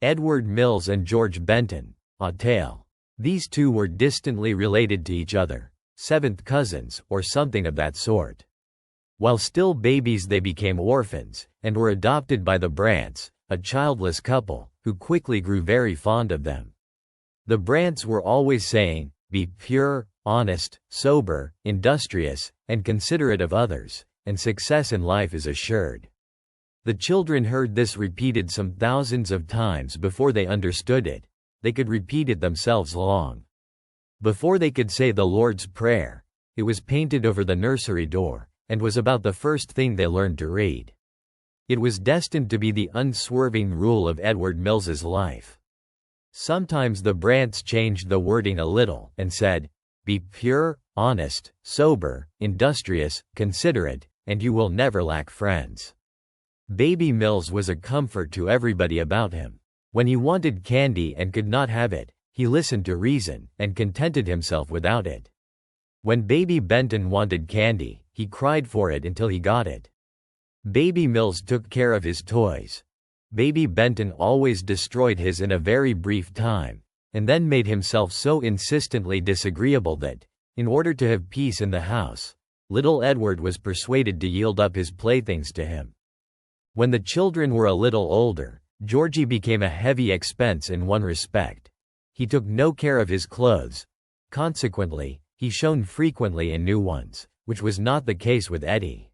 Edward Mills and George Benton, a tale. These two were distantly related to each other, seventh cousins, or something of that sort. While still babies they became orphans, and were adopted by the Brants, a childless couple, who quickly grew very fond of them. The Brants were always saying, "Be pure, honest, sober, industrious, and considerate of others, and success in life is assured." The children heard this repeated some thousands of times before they understood it. They could repeat it themselves long before they could say the Lord's Prayer. It was painted over the nursery door, and was about the first thing they learned to read. It was destined to be the unswerving rule of Edward Mills's life. Sometimes the Brants changed the wording a little, and said, "Be pure, honest, sober, industrious, considerate, and you will never lack friends." Baby Mills was a comfort to everybody about him. When he wanted candy and could not have it, he listened to reason, and contented himself without it. When baby Benton wanted candy, he cried for it until he got it. Baby Mills took care of his toys. Baby Benton always destroyed his in a very brief time, and then made himself so insistently disagreeable that, in order to have peace in the house, little Edward was persuaded to yield up his playthings to him. When the children were a little older, Georgie became a heavy expense in one respect. He took no care of his clothes. Consequently, he shone frequently in new ones, which was not the case with Eddie.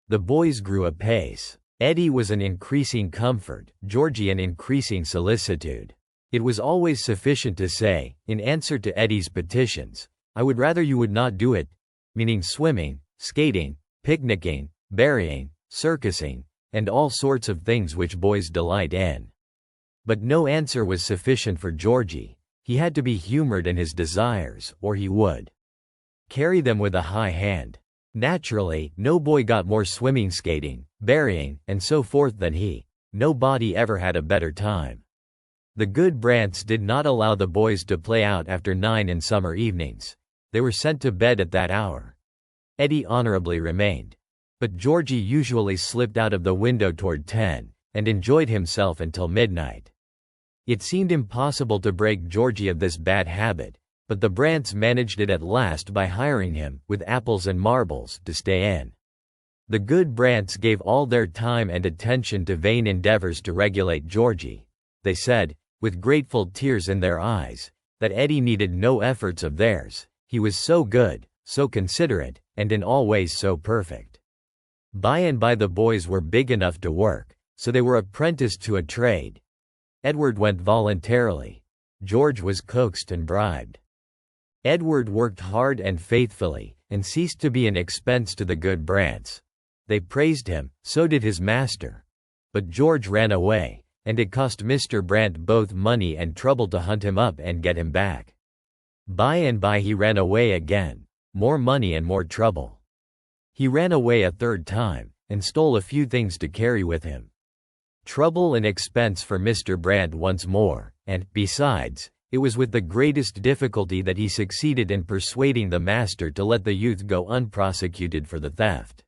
The boys grew apace. Eddie was an increasing comfort, Georgie an increasing solicitude. It was always sufficient to say, in answer to Eddie's petitions, "I would rather you would not do it," meaning swimming, skating, picnicking, berrying, circusing, and all sorts of things which boys delight in. But no answer was sufficient for Georgie. He had to be humored in his desires, or he would carry them with a high hand. Naturally, no boy got more swimming, skating, berrying, and so forth than he. Nobody ever had a better time. The good Brants did not allow the boys to play out after 9 in summer evenings. They were sent to bed at that hour. Eddie honorably remained. But Georgie usually slipped out of the window toward 10, and enjoyed himself until midnight. It seemed impossible to break Georgie of this bad habit, but the Brants managed it at last by hiring him, with apples and marbles, to stay in. The good Brants gave all their time and attention to vain endeavors to regulate Georgie. They said, with grateful tears in their eyes, that Eddie needed no efforts of theirs. He was so good, so considerate, and in all ways so perfect. By and by the boys were big enough to work, so they were apprenticed to a trade. Edward went voluntarily. George was coaxed and bribed. Edward worked hard and faithfully, and ceased to be an expense to the good Brants. They praised him, so did his master. But George ran away, and it cost Mr. Brant both money and trouble to hunt him up and get him back. By and by he ran away again, more money and more trouble. He ran away a third time, and stole a few things to carry with him. Trouble and expense for Mr. Brant once more, and, besides, it was with the greatest difficulty that he succeeded in persuading the master to let the youth go unprosecuted for the theft.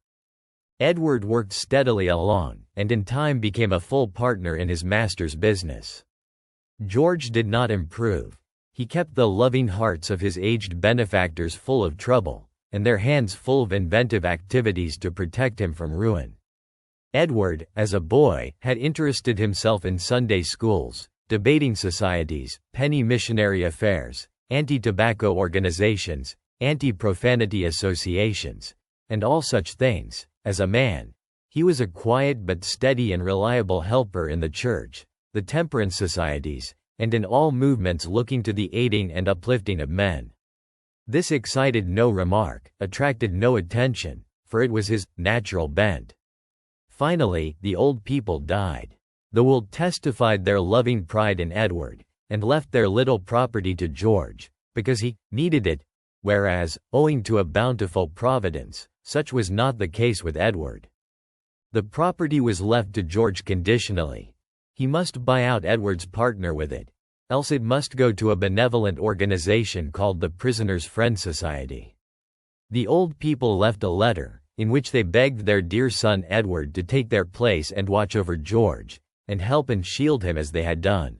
Edward worked steadily along, and in time became a full partner in his master's business. George did not improve. He kept the loving hearts of his aged benefactors full of trouble, and their hands full of inventive activities to protect him from ruin. Edward, as a boy, had interested himself in Sunday schools, debating societies, penny missionary affairs, anti-tobacco organizations, anti-profanity associations, and all such things. As a man, he was a quiet but steady and reliable helper in the church, the temperance societies, and in all movements looking to the aiding and uplifting of men. This excited no remark, attracted no attention, for it was his natural bent. Finally, the old people died. The world testified their loving pride in Edward, and left their little property to George, because he needed it, whereas, owing to a bountiful providence, such was not the case with Edward. The property was left to George conditionally. He must buy out Edward's partner with it, else it must go to a benevolent organization called the Prisoner's Friend Society. The old people left a letter, in which they begged their dear son Edward to take their place and watch over George, and help and shield him as they had done.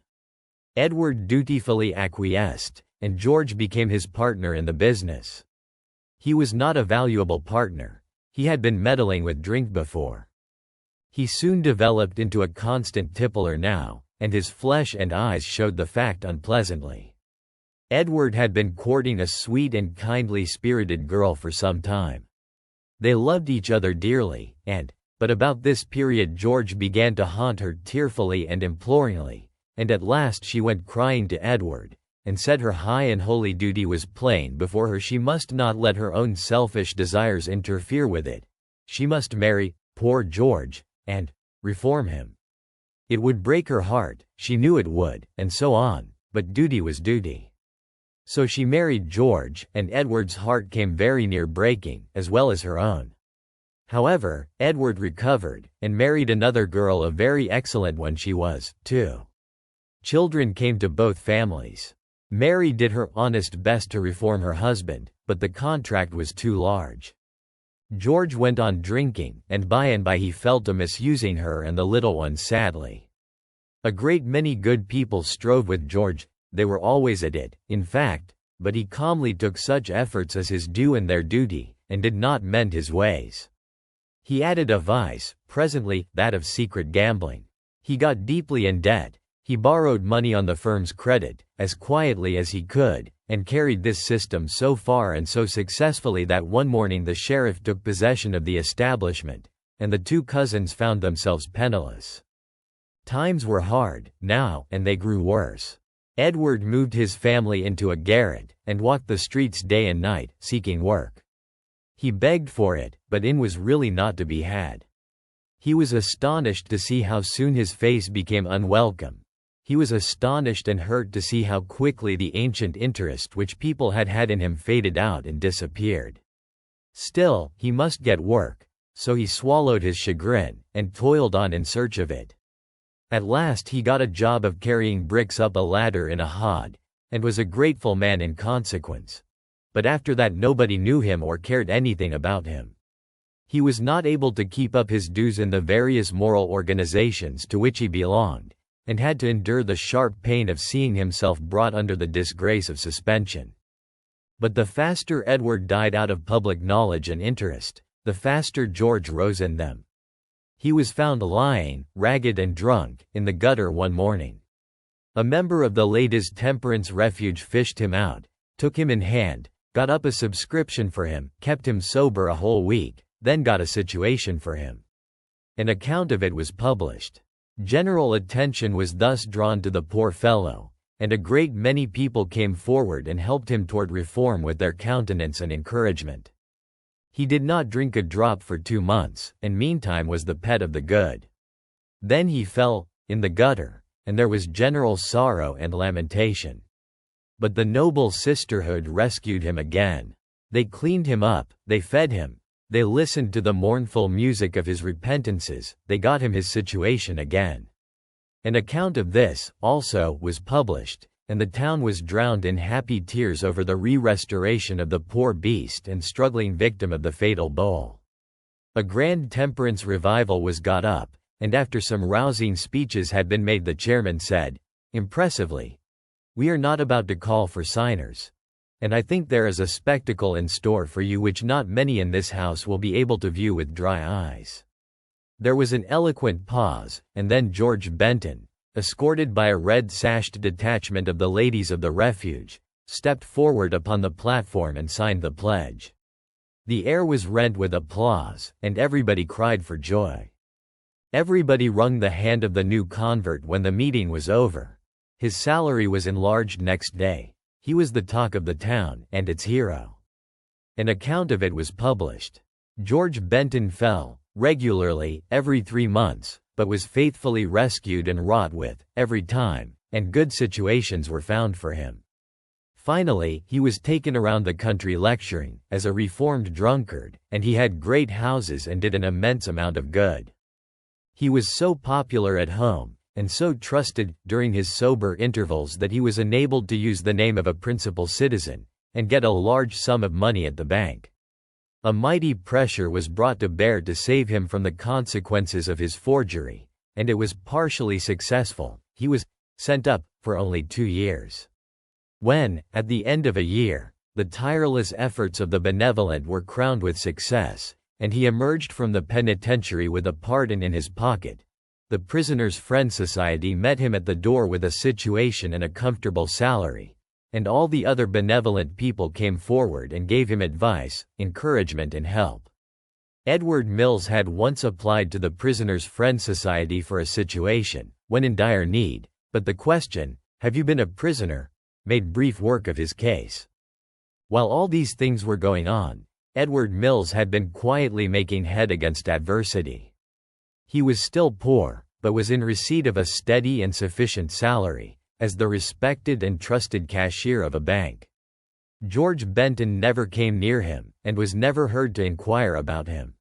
Edward dutifully acquiesced, and George became his partner in the business. He was not a valuable partner. He had been meddling with drink before. He soon developed into a constant tippler now, and his flesh and eyes showed the fact unpleasantly. Edward had been courting a sweet and kindly-spirited girl for some time. They loved each other dearly, but about this period George began to haunt her tearfully and imploringly, and at last she went crying to Edward, and said her high and holy duty was plain before her. She must not let her own selfish desires interfere with it. She must marry poor George, and reform him. It would break her heart, she knew it would, and so on, but duty was duty. So she married George, and Edward's heart came very near breaking, as well as her own. However, Edward recovered, and married another girl, a very excellent one she was, too. Children came to both families. Mary did her honest best to reform her husband, but the contract was too large. George went on drinking, and by he fell to misusing her and the little one sadly. A great many good people strove with George, they were always at it, in fact, but he calmly took such efforts as his due and their duty, and did not mend his ways. He added a vice, presently, that of secret gambling. He got deeply in debt. He borrowed money on the firm's credit, as quietly as he could, and carried this system so far and so successfully that one morning the sheriff took possession of the establishment, and the two cousins found themselves penniless. Times were hard, now, and they grew worse. Edward moved his family into a garret, and walked the streets day and night, seeking work. He begged for it, but in was really not to be had. He was astonished to see how soon his face became unwelcome. He was astonished and hurt to see how quickly the ancient interest which people had had in him faded out and disappeared. Still, he must get work, so he swallowed his chagrin, and toiled on in search of it. At last he got a job of carrying bricks up a ladder in a hod, and was a grateful man in consequence. But after that nobody knew him or cared anything about him. He was not able to keep up his dues in the various moral organizations to which he belonged, and had to endure the sharp pain of seeing himself brought under the disgrace of suspension. But the faster Edward died out of public knowledge and interest, the faster George rose in them. He was found lying, ragged and drunk, in the gutter one morning. A member of the Ladies' Temperance Refuge fished him out, took him in hand, got up a subscription for him, kept him sober a whole week, then got a situation for him. An account of it was published. General attention was thus drawn to the poor fellow, and a great many people came forward and helped him toward reform with their countenance and encouragement. He did not drink a drop for 2 months, and meantime was the pet of the good. Then he fell in the gutter, and there was general sorrow and lamentation. But the noble sisterhood rescued him again. They cleaned him up, they fed him, they listened to the mournful music of his repentances, they got him his situation again. An account of this, also, was published, and the town was drowned in happy tears over the re-restoration of the poor beast and struggling victim of the fatal bowl. A grand temperance revival was got up, and after some rousing speeches had been made the chairman said, impressively, "We are not about to call for signers. And I think there is a spectacle in store for you which not many in this house will be able to view with dry eyes." There was an eloquent pause, and then George Benton, escorted by a red-sashed detachment of the ladies of the refuge, stepped forward upon the platform and signed the pledge. The air was rent with applause, and everybody cried for joy. Everybody wrung the hand of the new convert when the meeting was over. His salary was enlarged next day. He was the talk of the town, and its hero. An account of it was published. George Benton fell, regularly, every 3 months, but was faithfully rescued and wrought with, every time, and good situations were found for him. Finally, he was taken around the country lecturing, as a reformed drunkard, and he had great houses and did an immense amount of good. He was so popular at home, and so trusted, during his sober intervals that he was enabled to use the name of a principal citizen, and get a large sum of money at the bank. A mighty pressure was brought to bear to save him from the consequences of his forgery, and it was partially successful. He was sent up for only 2 years. When, at the end of a year, the tireless efforts of the benevolent were crowned with success, and he emerged from the penitentiary with a pardon in his pocket, the Prisoner's Friend Society met him at the door with a situation and a comfortable salary, and all the other benevolent people came forward and gave him advice, encouragement and help. Edward Mills had once applied to the Prisoner's Friend Society for a situation, when in dire need, but the question, "Have you been a prisoner?" made brief work of his case. While all these things were going on, Edward Mills had been quietly making head against adversity. He was still poor, but was in receipt of a steady and sufficient salary, as the respected and trusted cashier of a bank. George Benton never came near him, and was never heard to inquire about him.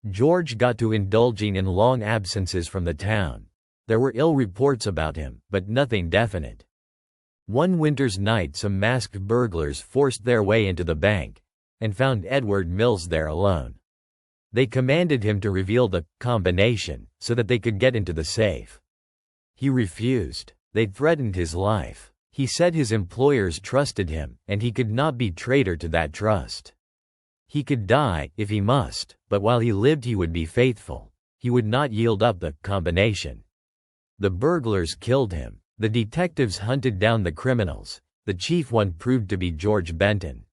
George got to indulging in long absences from the town. There were ill reports about him, but nothing definite. One winter's night some masked burglars forced their way into the bank, and found Edward Mills there alone. They commanded him to reveal the combination, so that they could get into the safe. He refused. They threatened his life. He said his employers trusted him, and he could not be traitor to that trust. He could die, if he must, but while he lived he would be faithful. He would not yield up the combination. The burglars killed him. The detectives hunted down the criminals. The chief one proved to be George Benton.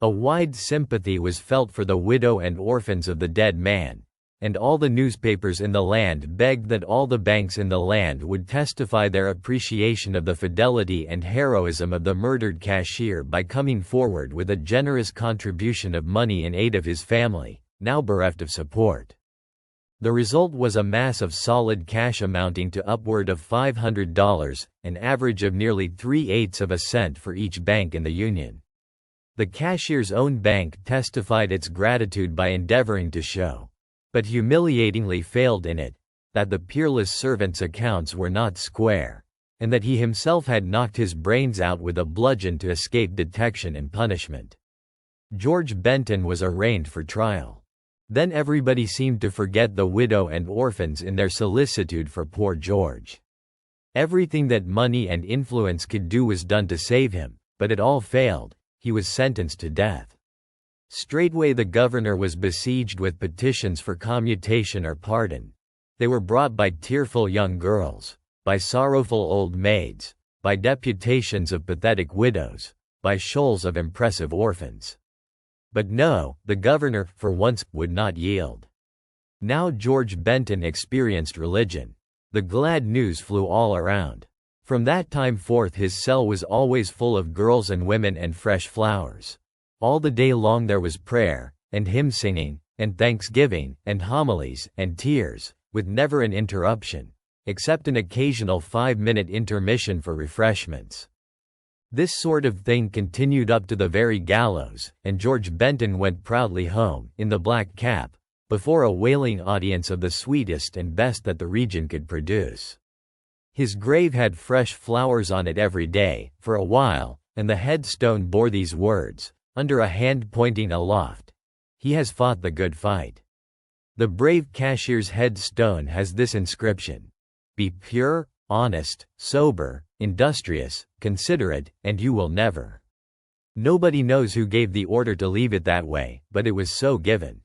A wide sympathy was felt for the widow and orphans of the dead man, and all the newspapers in the land begged that all the banks in the land would testify their appreciation of the fidelity and heroism of the murdered cashier by coming forward with a generous contribution of money in aid of his family, now bereft of support. The result was a mass of solid cash amounting to upward of $500, an average of nearly 3/8 of a cent for each bank in the Union. The cashier's own bank testified its gratitude by endeavoring to show, but humiliatingly failed in it, that the peerless servant's accounts were not square, and that he himself had knocked his brains out with a bludgeon to escape detection and punishment. George Benton was arraigned for trial. Then everybody seemed to forget the widow and orphans in their solicitude for poor George. Everything that money and influence could do was done to save him, but it all failed. He was sentenced to death. Straightway the governor was besieged with petitions for commutation or pardon. They were brought by tearful young girls, by sorrowful old maids, by deputations of pathetic widows, by shoals of impressive orphans. But no, the governor, for once, would not yield. Now George Benton experienced religion. The glad news flew all around. From that time forth his cell was always full of girls and women and fresh flowers. All the day long there was prayer, and hymn singing, and thanksgiving, and homilies, and tears, with never an interruption, except an occasional 5-minute intermission for refreshments. This sort of thing continued up to the very gallows, and George Benton went proudly home, in the black cap, before a wailing audience of the sweetest and best that the region could produce. His grave had fresh flowers on it every day, for a while, and the headstone bore these words, under a hand pointing aloft: "He has fought the good fight." The brave cashier's headstone has this inscription: "Be pure, honest, sober, industrious, considerate, and you will never." Nobody knows who gave the order to leave it that way, but it was so given.